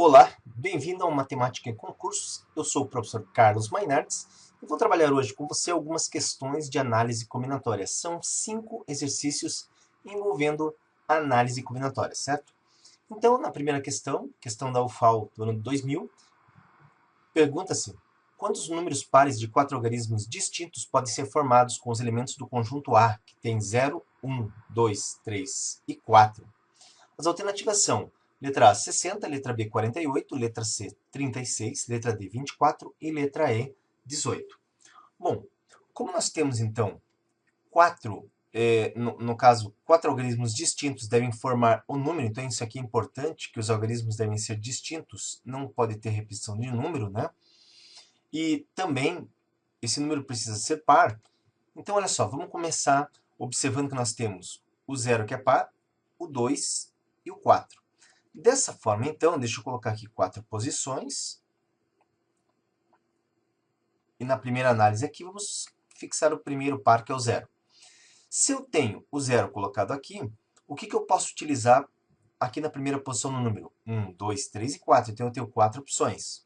Olá, bem-vindo ao Matemática em Concursos. Eu sou o professor Carlos Mainardes e vou trabalhar hoje com você algumas questões de análise combinatória. São 5 exercícios envolvendo análise combinatória, certo? Então, na primeira questão da UFAL do ano 2000, pergunta-se: quantos números pares de 4 algarismos distintos podem ser formados com os elementos do conjunto A, que tem 0, 1, 2, 3 e 4? As alternativas são letra A, 60, letra B, 48, letra C, 36, letra D, 24 e letra E, 18. Bom, como nós temos, então, no caso, 4 algarismos distintos devem formar o número, então isso aqui é importante, que os algarismos devem ser distintos, não pode ter repetição de número, né? E também, esse número precisa ser par. Então, olha só, vamos começar observando que nós temos o 0, que é par, o 2 e o 4. Dessa forma, então, deixa eu colocar aqui 4 posições. E na primeira análise aqui, vamos fixar o primeiro par, que é o 0. Se eu tenho o 0 colocado aqui, o que eu posso utilizar aqui na primeira posição no número? 1, 2, 3 e 4. Então, eu tenho 4 opções.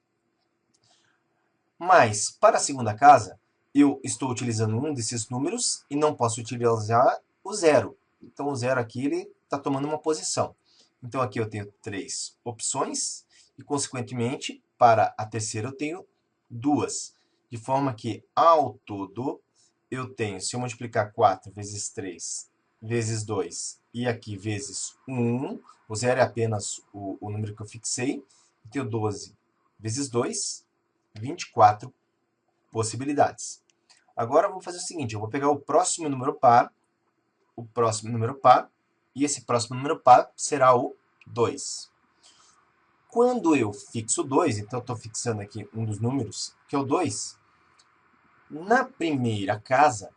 Mas, para a segunda casa, eu estou utilizando um desses números e não posso utilizar o 0. Então, o 0 aqui ele está tomando uma posição. Então, aqui eu tenho 3 opções e, consequentemente, para a terceira eu tenho 2. De forma que, ao todo, eu tenho, se eu multiplicar 4 vezes 3 vezes 2 e aqui vezes 1, o 0 é apenas o número que eu fixei, eu tenho 12 vezes 2, 24 possibilidades. Agora, vamos fazer o seguinte, eu vou pegar o próximo número par, e esse próximo número par será o 2. Quando eu fixo 2, então eu estou fixando aqui um dos números, que é o 2, na primeira casa,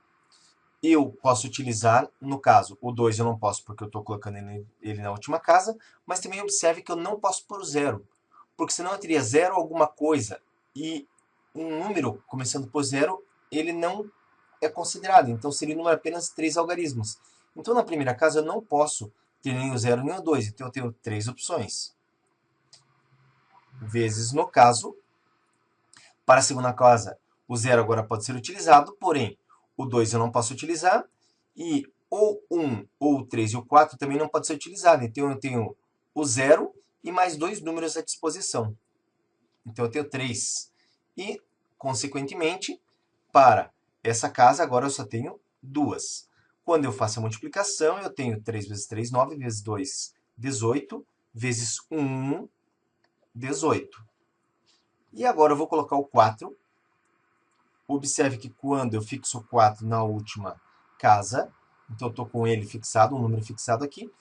eu posso utilizar, no caso, o 2 eu não posso porque eu estou colocando ele na última casa, mas também observe que eu não posso pôr o 0, porque senão eu teria 0 alguma coisa, e um número começando por 0, ele não é considerado, então seria um número apenas 3 algarismos. Então, na primeira casa, eu não posso ter nem o 0 nem o 2, então eu tenho 3 opções. Vezes, no caso, para a segunda casa, o 0 agora pode ser utilizado, porém, o 2 eu não posso utilizar, e ou 1, ou o 3 e o 4 também não pode ser utilizado. Então, eu tenho o 0 e mais 2 números à disposição. Então, eu tenho 3. E, consequentemente, para essa casa, agora eu só tenho 2. Quando eu faço a multiplicação, eu tenho 3 vezes 3, 9, vezes 2, 18, vezes 1, 18. E agora eu vou colocar o 4. Observe que quando eu fixo o 4 na última casa, então eu estou com ele fixado, um número fixado aqui,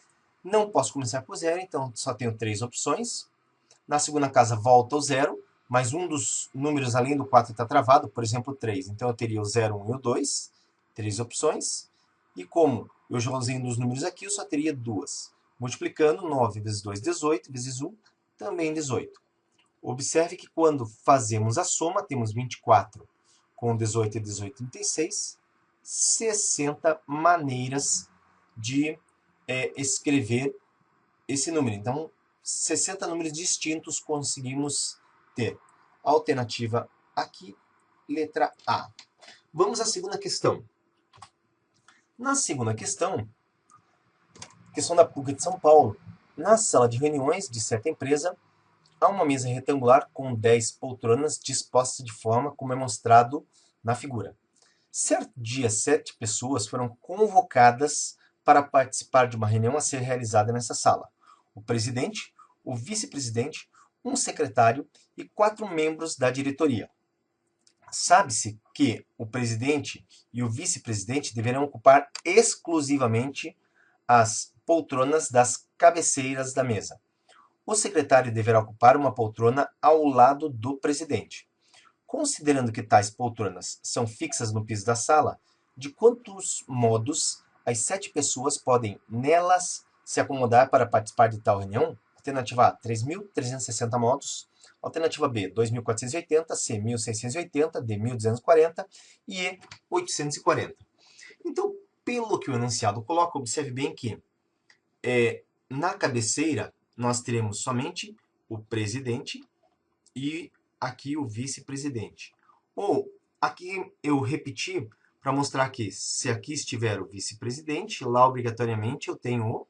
não posso começar por 0, então só tenho 3 opções. Na segunda casa volta o 0, mas um dos números além do 4 está travado, por exemplo, o 3. Então eu teria o 0, 1 e o 2, 3 opções. E como eu já usei um dos números aqui, eu só teria 2. Multiplicando, 9 vezes 2, 18, vezes 1, também 18. Observe que quando fazemos a soma, temos 24 com 18 e 18, 36, 60 maneiras de escrever esse número. Então, 60 números distintos conseguimos ter. Alternativa aqui, letra A. Vamos à segunda questão. Na segunda questão da PUC de São Paulo, na sala de reuniões de certa empresa, há uma mesa retangular com 10 poltronas dispostas de forma como é mostrado na figura. Certo dia, 7 pessoas foram convocadas para participar de uma reunião a ser realizada nessa sala. O presidente, o vice-presidente, um secretário e 4 membros da diretoria. Sabe-se que o presidente e o vice-presidente deverão ocupar exclusivamente as poltronas das cabeceiras da mesa. O secretário deverá ocupar uma poltrona ao lado do presidente. Considerando que tais poltronas são fixas no piso da sala, de quantos modos as 7 pessoas podem nelas se acomodar para participar de tal reunião? Alternativa A, 3.360 modos. Alternativa B, 2.480, C, 1.680, D, 1.240 e E, 840. Então, pelo que o enunciado coloca, observe bem que na cabeceira nós teremos somente o presidente e aqui o vice-presidente. Ou, aqui eu repeti para mostrar que se aqui estiver o vice-presidente, lá obrigatoriamente eu tenho o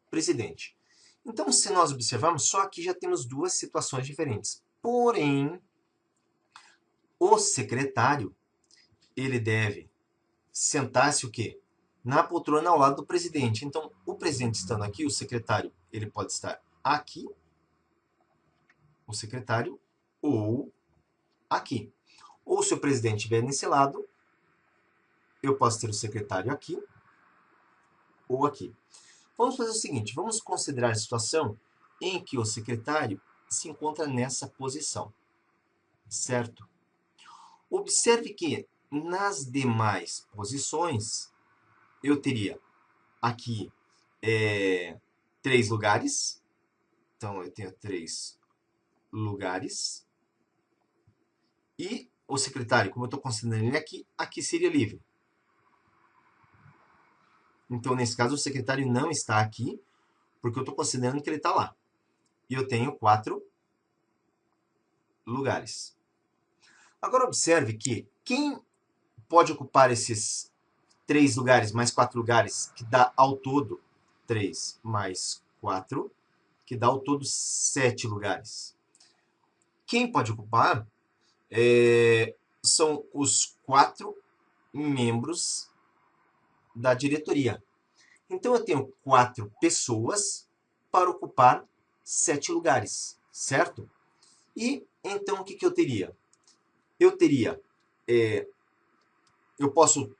presidente. Então, se nós observarmos, só aqui já temos duas situações diferentes. Porém, o secretário, ele deve sentar-se o quê? Na poltrona ao lado do presidente. Então, o presidente estando aqui, o secretário, ele pode estar aqui, o secretário, ou aqui. Ou se o presidente estiver nesse lado, eu posso ter o secretário aqui ou aqui. Vamos fazer o seguinte, vamos considerar a situação em que o secretário se encontra nessa posição, certo? Observe que nas demais posições, eu teria aqui 3 lugares. Então, eu tenho 3 lugares. E o secretário, como eu estou considerando ele aqui, aqui seria livre. Então, nesse caso, o secretário não está aqui, porque eu estou considerando que ele está lá. E eu tenho 4 lugares. Agora, observe que quem pode ocupar esses 3 lugares mais 4 lugares, que dá ao todo 3 mais 4, que dá ao todo 7 lugares. Quem pode ocupar são os 4 membros da diretoria. Então, eu tenho 4 pessoas para ocupar 7 lugares, certo? E, então, o que eu teria? Eu teria, eu posso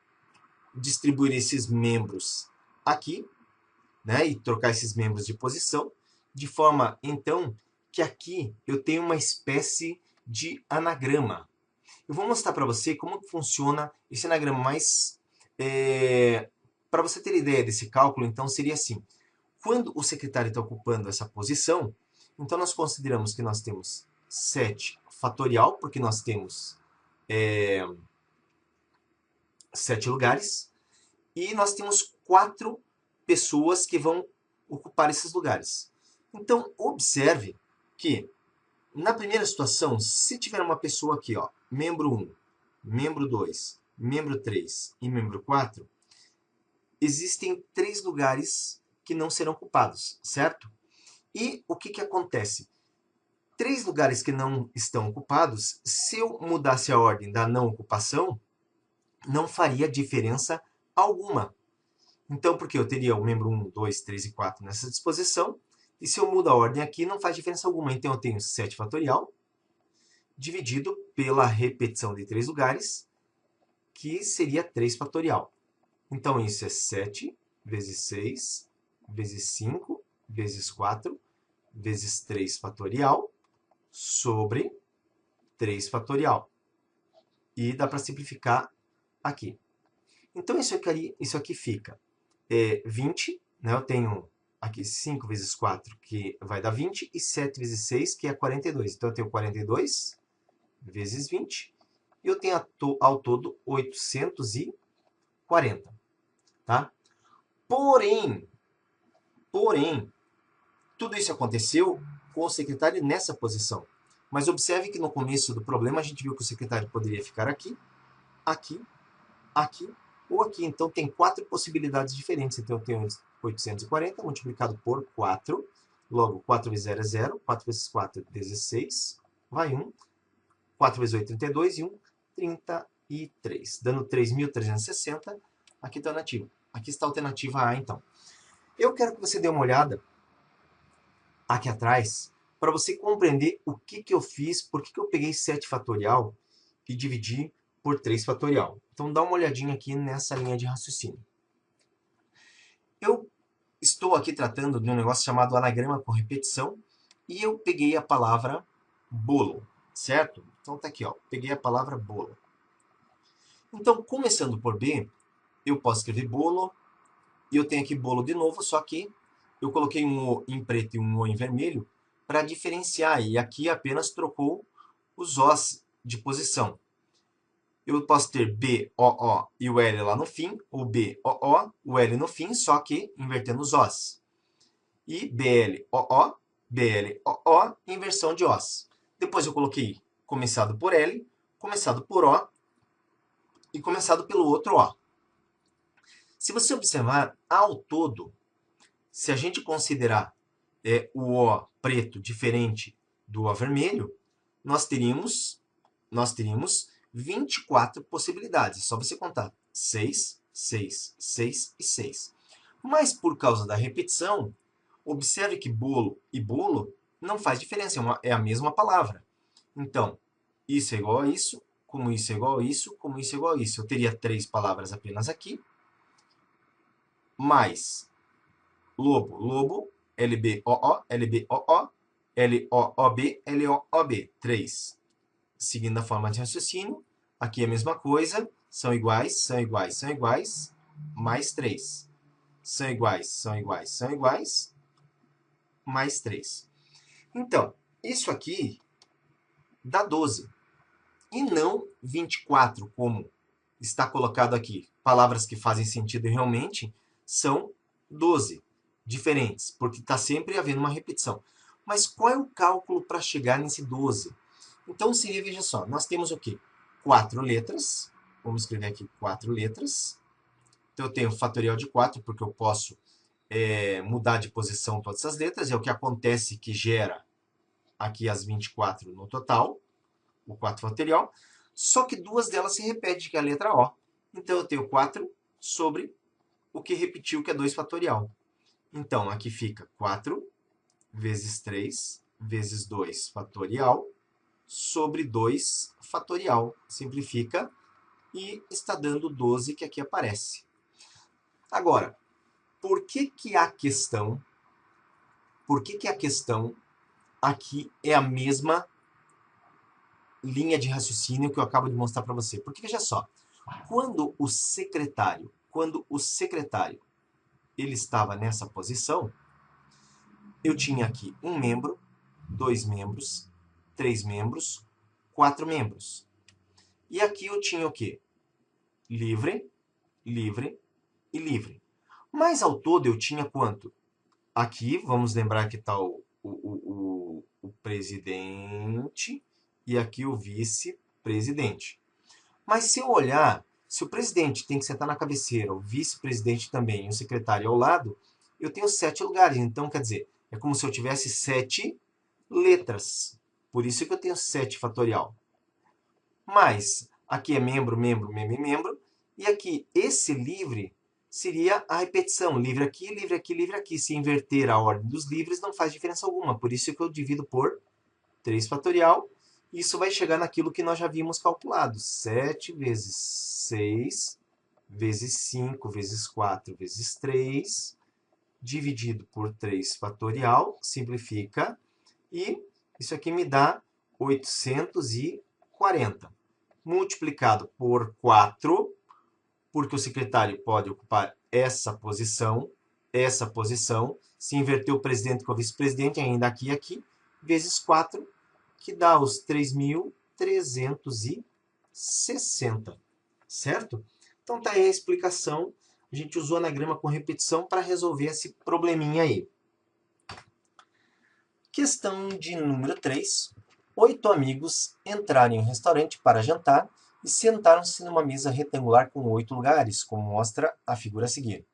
distribuir esses membros aqui, né, e trocar esses membros de posição, de forma, então, que aqui eu tenho uma espécie de anagrama. Eu vou mostrar para você como funciona esse anagrama, mas para você ter ideia desse cálculo, então seria assim. Quando o secretário está ocupando essa posição, então nós consideramos que nós temos 7 fatorial, porque nós temos 7 lugares, e nós temos 4 pessoas que vão ocupar esses lugares. Então, observe que, na primeira situação, se tiver uma pessoa aqui, ó, membro 1, membro 2, membro 3 e membro 4, existem 3 lugares que não serão ocupados, certo? E o que acontece? 3 lugares que não estão ocupados, se eu mudasse a ordem da não ocupação, não faria diferença alguma. Então, porque eu teria o membro 1, 2, 3 e 4 nessa disposição, e se eu mudo a ordem aqui, não faz diferença alguma. Então, eu tenho 7 fatorial, dividido pela repetição de 3 lugares, que seria 3 fatorial. Então, isso é 7 vezes 6, vezes 5, vezes 4, vezes 3 fatorial, sobre 3 fatorial. E dá para simplificar aqui. Então, isso aqui fica 20, né? Eu tenho aqui 5 vezes 4, que vai dar 20, e 7 vezes 6, que é 42. Então, eu tenho 42 vezes 20, e eu tenho ao todo 840. Tá? Porém, tudo isso aconteceu com o secretário nessa posição. Mas observe que no começo do problema a gente viu que o secretário poderia ficar aqui, aqui, aqui ou aqui. Então, tem 4 possibilidades diferentes. Então, eu tenho 840 multiplicado por 4. Logo, 4 vezes 0 é 0. 4 vezes 4 é 16. Vai 1. 4 vezes 8 é 32. E 1, 33. Dando 3.360. Aqui está a alternativa. Aqui está a alternativa A, então. Eu quero que você dê uma olhada aqui atrás para você compreender o que eu fiz, por que eu peguei 7 fatorial e dividi por 3 fatorial. Então, dá uma olhadinha aqui nessa linha de raciocínio. Eu estou aqui tratando de um negócio chamado anagrama com repetição e eu peguei a palavra bolo, certo? Então, tá aqui, ó, peguei a palavra bolo. Então, começando por B, eu posso escrever bolo e eu tenho aqui bolo de novo, só que eu coloquei um O em preto e um O em vermelho para diferenciar, e aqui apenas trocou os Os de posição. Eu posso ter B, O, O e o L lá no fim, ou B, O, O, o L no fim, só que invertendo os Os. E BL, O, O, BLOO, inversão de Os. Depois eu coloquei começado por L, começado por O e começado pelo outro O. Se você observar, ao todo, se a gente considerar o O preto diferente do O vermelho, nós teríamos 24 possibilidades. É só você contar 6, 6, 6 e 6. Mas por causa da repetição, observe que bolo e bolo não faz diferença, é a mesma palavra. Então, isso é igual a isso, como isso é igual a isso, como isso é igual a isso. Eu teria 3 palavras apenas aqui, mais lobo, lobo, LBOO, LBOO, LOOB, LOOB. 3. Seguindo a forma de raciocínio, aqui é a mesma coisa, são iguais, são iguais, são iguais, mais 3. São iguais, são iguais, são iguais, mais 3. Então, isso aqui dá 12. E não 24, como está colocado aqui. Palavras que fazem sentido realmente são 12 diferentes, porque está sempre havendo uma repetição. Mas qual é o cálculo para chegar nesse 12? Então seria, veja só, nós temos o quê? 4 letras. Vamos escrever aqui 4 letras. Então eu tenho fatorial de 4, porque eu posso mudar de posição todas essas letras. É o que acontece que gera aqui as 24 no total, o 4 fatorial. Só que duas delas se repetem, que é a letra O. Então eu tenho 4 sobre o que repetiu, que é 2 fatorial. Então aqui fica 4 vezes 3 vezes 2 fatorial sobre 2 fatorial. Simplifica e está dando 12, que aqui aparece. Agora, por que a questão aqui é a mesma linha de raciocínio que eu acabo de mostrar para você? Porque veja só, quando o secretário ele estava nessa posição, eu tinha aqui um membro, 2 membros, 3 membros, 4 membros. E aqui eu tinha o quê? Livre, livre e livre. Mas ao todo eu tinha quanto? Aqui, vamos lembrar que está o presidente e aqui o vice-presidente. Mas se eu olhar, se o presidente tem que sentar na cabeceira, o vice-presidente também e o secretário ao lado, eu tenho 7 lugares. Então, quer dizer, é como se eu tivesse 7 letras. Por isso que eu tenho 7 fatorial. Mas aqui é membro, membro, membro e membro. E aqui, esse livre seria a repetição. Livre aqui, livre aqui, livre aqui. Se inverter a ordem dos livres, não faz diferença alguma. Por isso que eu divido por 3 fatorial. Isso vai chegar naquilo que nós já vimos calculado. 7 vezes 6, vezes 5, vezes 4, vezes 3, dividido por 3 fatorial, simplifica, e isso aqui me dá 840. Multiplicado por 4, porque o secretário pode ocupar essa posição, se inverter o presidente com o vice-presidente, ainda aqui e aqui, vezes 4, que dá os 3.360, certo? Então tá aí a explicação. A gente usou anagrama com repetição para resolver esse probleminha aí. Questão de número 3. 8 amigos entraram em um restaurante para jantar e sentaram-se numa mesa retangular com 8 lugares, como mostra a figura a seguir.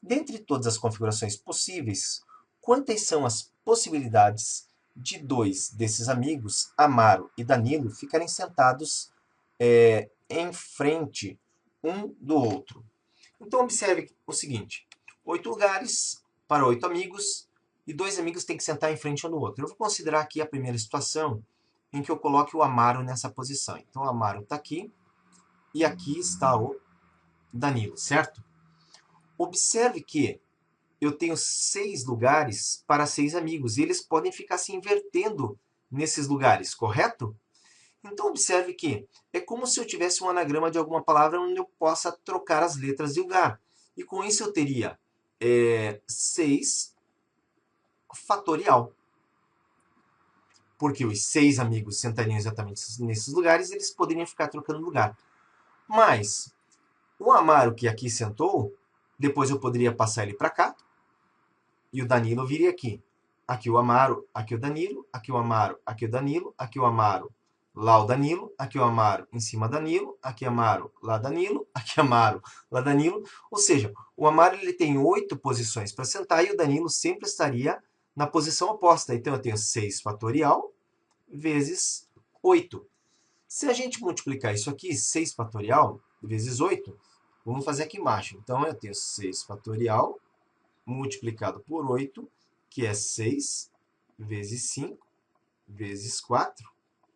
Dentre todas as configurações possíveis, quantas são as possibilidades de 2 desses amigos, Amaro e Danilo, ficarem sentados em frente um do outro? Então, observe o seguinte: 8 lugares para 8 amigos, e 2 amigos têm que sentar em frente um do outro. Eu vou considerar aqui a primeira situação em que eu coloque o Amaro nessa posição. Então, o Amaro está aqui, e aqui está o Danilo, certo? Observe que eu tenho 6 lugares para 6 amigos, e eles podem ficar se invertendo nesses lugares, correto? Então, observe que é como se eu tivesse um anagrama de alguma palavra onde eu possa trocar as letras de lugar. E com isso eu teria 6 fatorial. Porque os 6 amigos sentariam exatamente nesses lugares, e eles poderiam ficar trocando lugar. Mas o Amaro que aqui sentou, depois eu poderia passar ele para cá, e o Danilo viria aqui. aqui o Amaro, aqui o Danilo, aqui o Amaro, aqui o Danilo, aqui o Amaro, lá o Danilo, aqui o Amaro em cima Danilo, aqui Amaro, lá Danilo, aqui Amaro, lá Danilo. Ou seja, o Amaro ele tem 8 posições para sentar e o Danilo sempre estaria na posição oposta. Então, eu tenho 6 fatorial vezes 8. Se a gente multiplicar isso aqui, 6 fatorial vezes 8, vamos fazer aqui embaixo. Então, eu tenho 6 fatorial multiplicado por 8, que é 6 vezes 5, vezes 4,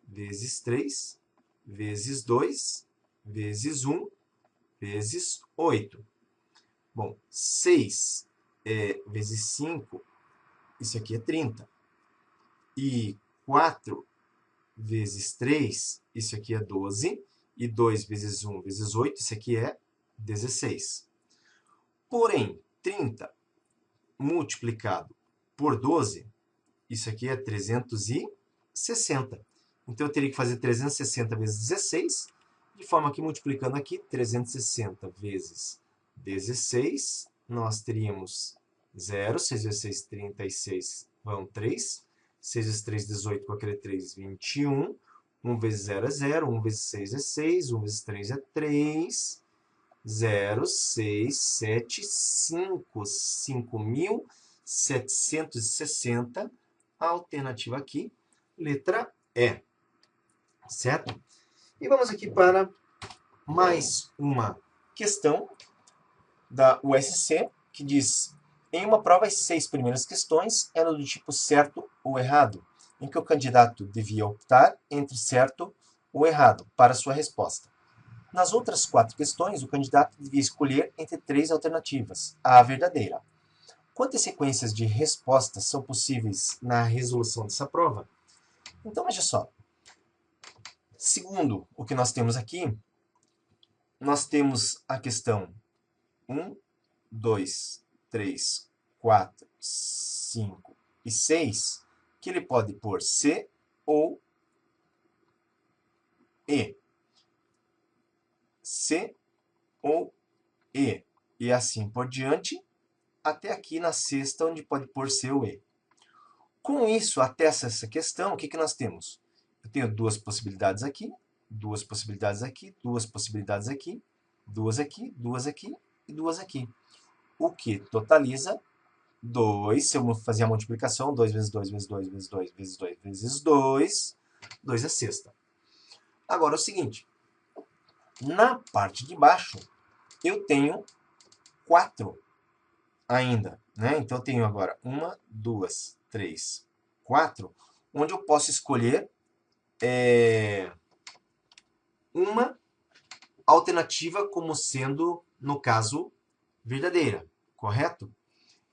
vezes 3, vezes 2, vezes 1, vezes 8. Bom, 6 vezes 5, isso aqui é 30. E 4 vezes 3, isso aqui é 12. E 2 vezes 1 vezes 8, isso aqui é 16. Porém, 30 multiplicado por 12, isso aqui é 360. Então, eu teria que fazer 360 vezes 16, de forma que multiplicando aqui, 360 vezes 16, nós teríamos 0, 6 vezes 6, 36, vão 3. 6 vezes 3, 18, com aquele 3, 21. 1 vezes 0 é 0, 1 vezes 6 é 6, 1 vezes 3 é 3. 0, 6, 7, 5, 5.760. A alternativa aqui, letra E. Certo? E vamos aqui para mais uma questão da USC, que diz: em uma prova, as 6 primeiras questões eram do tipo certo ou errado, em que o candidato devia optar entre certo ou errado para sua resposta. Nas outras 4 questões, o candidato devia escolher entre 3 alternativas, a verdadeira. Quantas sequências de respostas são possíveis na resolução dessa prova? Então, veja só. Segundo o que nós temos aqui, nós temos a questão 1, 2, 3, 4, 5 e 6, que ele pode pôr C ou E. C ou E. E assim por diante, até aqui na sexta, onde pode pôr C ou E. Com isso, até essa questão, o que nós temos? Eu tenho 2 possibilidades aqui, 2 possibilidades aqui, 2 possibilidades aqui, 2 aqui, 2 aqui e 2 aqui. O que totaliza 2, se eu fazer a multiplicação, 2 vezes 2 vezes 2 vezes 2 vezes 2 vezes 2, 2 é sexta. Agora é o seguinte, na parte de baixo, eu tenho 4 ainda, né? Então, eu tenho agora 1, 2, 3, 4, onde eu posso escolher uma alternativa como sendo, no caso, verdadeira, correto?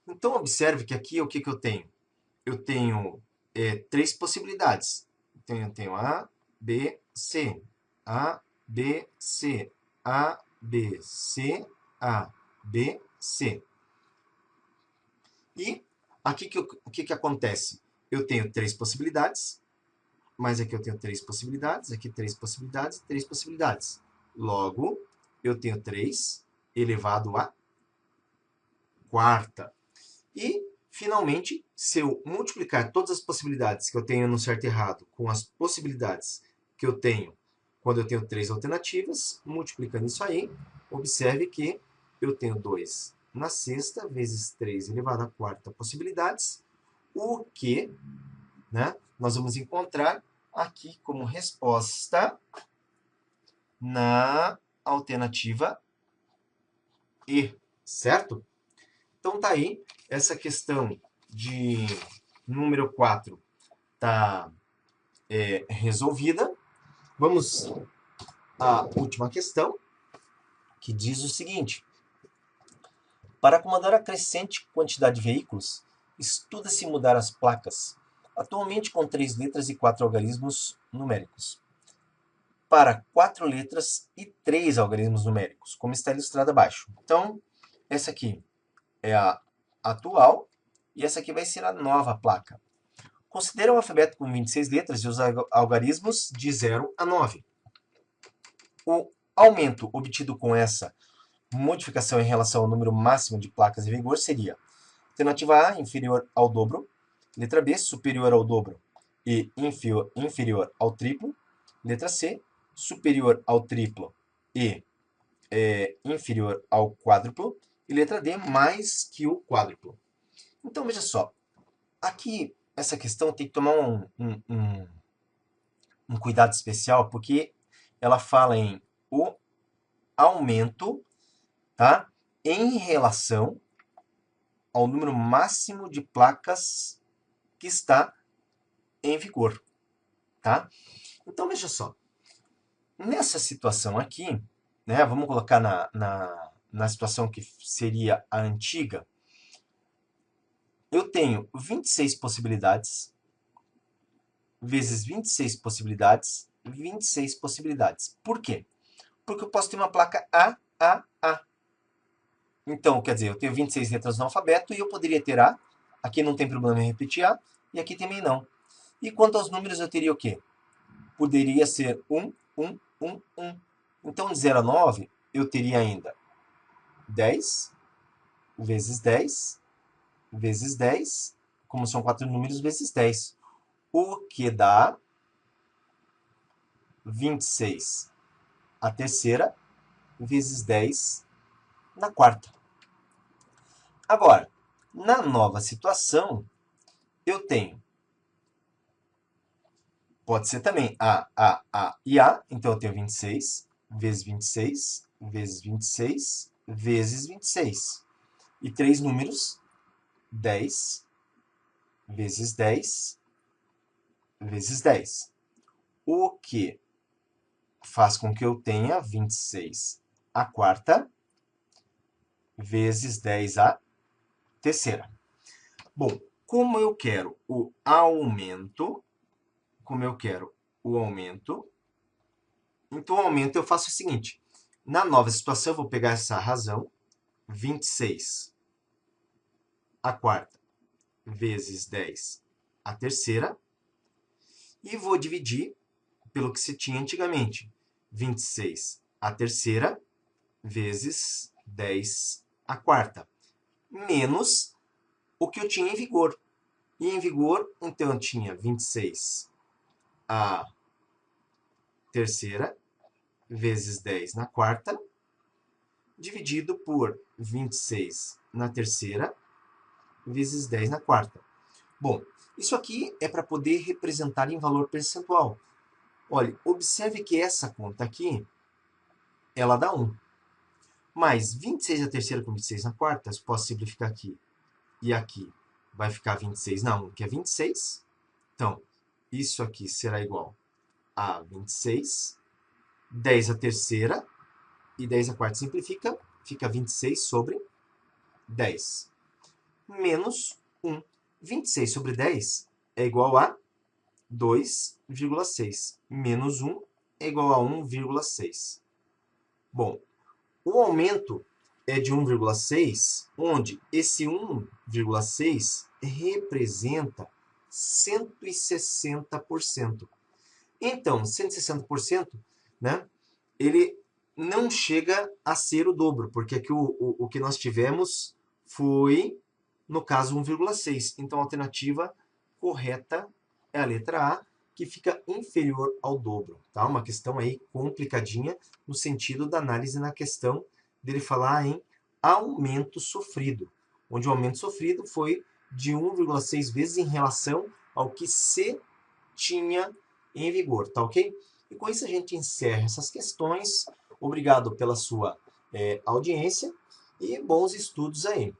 Então, observe que aqui o que eu tenho? Eu tenho 3 possibilidades. Eu tenho A, B, C. A, B, C. A, B, C. A, B, C. E aqui o que acontece? Eu tenho 3 possibilidades, mas aqui eu tenho 3 possibilidades, aqui 3 possibilidades, 3 possibilidades. Logo, eu tenho 3 elevado à quarta. E, finalmente, se eu multiplicar todas as possibilidades que eu tenho no certo e errado com as possibilidades que eu tenho quando eu tenho 3 alternativas, multiplicando isso aí, observe que eu tenho 2 na sexta vezes 3 elevado à quarta possibilidades, o que, né, nós vamos encontrar aqui como resposta na alternativa E, certo? Então, tá aí, essa questão de número 4 está resolvida. Vamos à última questão, que diz o seguinte: para acomodar a crescente quantidade de veículos, estuda-se mudar as placas, atualmente com 3 letras e 4 algarismos numéricos, para 4 letras e 3 algarismos numéricos, como está ilustrado abaixo. Então, essa aqui é a atual e essa aqui vai ser a nova placa. Considere o alfabeto com 26 letras e os algarismos de 0 a 9. O aumento obtido com essa modificação em relação ao número máximo de placas em vigor seria: alternativa A, inferior ao dobro, Letra B, superior ao dobro e inferior ao triplo. Letra C, superior ao triplo e inferior ao quádruplo. E letra D, mais que o quádruplo. Então, veja só. Aqui, essa questão tem que tomar um cuidado especial, porque ela fala em o aumento, tá, em relação ao número máximo de placas que está em vigor, tá? Então, veja só. Nessa situação aqui, né, vamos colocar na situação que seria a antiga, eu tenho 26 possibilidades, vezes 26 possibilidades, 26 possibilidades. Por quê? Porque eu posso ter uma placa A, A, A. Então, quer dizer, eu tenho 26 letras no alfabeto e eu poderia ter A. Aqui não tem problema em repetir A, e aqui também não. E quanto aos números, eu teria o quê? Poderia ser 1, 1, 1, 1. Então, de 0 a 9, eu teria ainda 10 vezes 10 vezes 10, como são 4 números, vezes 10. O que dá 26 a terceira vezes 10 na quarta. Agora, na nova situação, eu tenho, pode ser também A e A, então eu tenho 26 vezes 26 vezes 26 vezes 26. E três números, 10 vezes 10 vezes 10. O que faz com que eu tenha 26 a quarta vezes 10 a terceira. Bom, como eu quero o aumento, então o aumento eu faço o seguinte. Na nova situação, eu vou pegar essa razão, 26 a quarta vezes 10 a terceira, e vou dividir pelo que se tinha antigamente. 26 a terceira vezes 10 a quarta, menos o que eu tinha em vigor. E em vigor, então, eu tinha 26 a terceira vezes 10 na quarta, dividido por 26 na terceira vezes 10 na quarta. Bom, isso aqui é para poder representar em valor percentual. Olha, observe que essa conta aqui, ela dá 1. Mas 26 na terceira com 26 na quarta, eu posso simplificar aqui. E aqui vai ficar 26 na 1, que é 26. Então, isso aqui será igual a 26. 10 a terceira e 10 a quarta simplifica, fica 26 sobre 10. Menos 1. 26 sobre 10 é igual a 2,6. Menos 1 é igual a 1,6. Bom, o aumento é de 1,6, onde esse 1,6 representa 160%. Então, 160%, né, ele não chega a ser o dobro, porque aqui o que nós tivemos foi, no caso, 1,6. Então, a alternativa correta é a letra A, que fica inferior ao dobro. Tá? Uma questão aí complicadinha no sentido da análise na questão dele falar em aumento sofrido, onde o aumento sofrido foi de 1,6 vezes em relação ao que se tinha em vigor, tá ok? E com isso a gente encerra essas questões. Obrigado pela sua audiência e bons estudos aí.